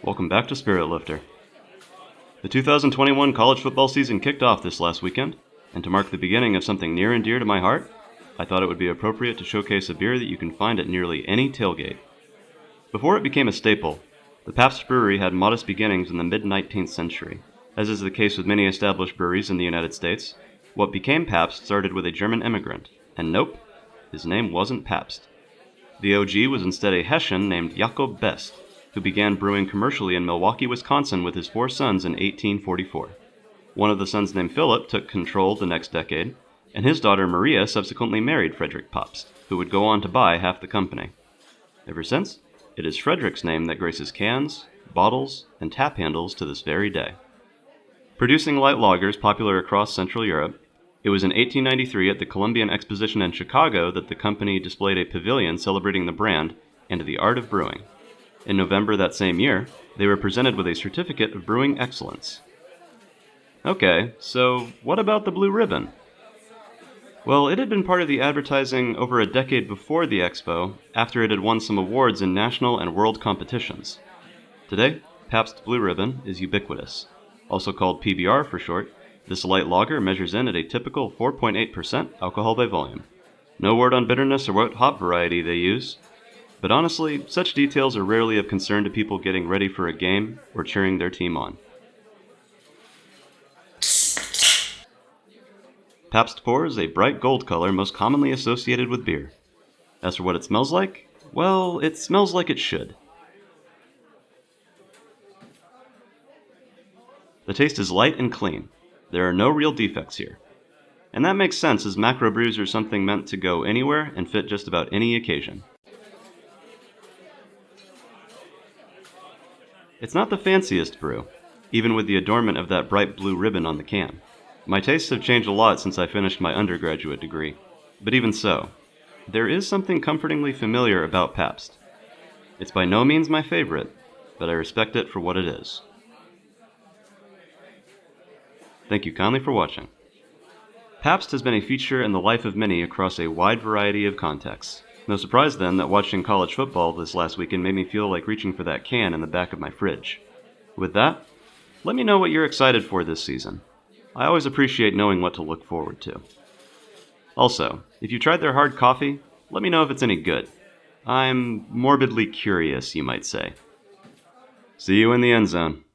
Welcome back to SpiritLifter. The 2021 college football season kicked off this last weekend, and to mark the beginning of something near and dear to my heart, I thought it would be appropriate to showcase a beer that you can find at nearly any tailgate. Before it became a staple, the Pabst brewery had modest beginnings in the mid-19th century. As is the case with many established breweries in the United States, what became Pabst started with a German immigrant, and nope, his name wasn't Pabst. The OG was instead a Hessian named Jakob Best, who began brewing commercially in Milwaukee, Wisconsin with his 4 sons in 1844. One of the sons named Philip took control the next decade, and his daughter Maria subsequently married Frederick Pabst, who would go on to buy half the company. Ever since, it is Frederick's name that graces cans, bottles, and tap handles to this very day. Producing light lagers popular across Central Europe, it was in 1893 at the Columbian Exposition in Chicago that the company displayed a pavilion celebrating the brand and the art of brewing. In November that same year, they were presented with a certificate of brewing excellence. Okay, so what about the blue ribbon? Well, it had been part of the advertising over a decade before the expo, after it had won some awards in national and world competitions. Today, Pabst Blue Ribbon is ubiquitous. Also called PBR for short, this light lager measures in at a typical 4.8% alcohol by volume. No word on bitterness or what hop variety they use, but honestly, such details are rarely of concern to people getting ready for a game or cheering their team on. Pabst Pour is a bright gold color most commonly associated with beer. As for what it smells like, well, it smells like it should. The taste is light and clean. There are no real defects here. And that makes sense, as macro brews are something meant to go anywhere and fit just about any occasion. It's not the fanciest brew, even with the adornment of that bright blue ribbon on the can. My tastes have changed a lot since I finished my undergraduate degree, but even so, there is something comfortingly familiar about Pabst. It's by no means my favorite, but I respect it for what it is. Thank you kindly for watching. Pabst has been a feature in the life of many across a wide variety of contexts. No surprise then that watching college football this last weekend made me feel like reaching for that can in the back of my fridge. With that, let me know what you're excited for this season. I always appreciate knowing what to look forward to. Also, if you tried their hard coffee, let me know if it's any good. I'm morbidly curious, you might say. See you in the end zone.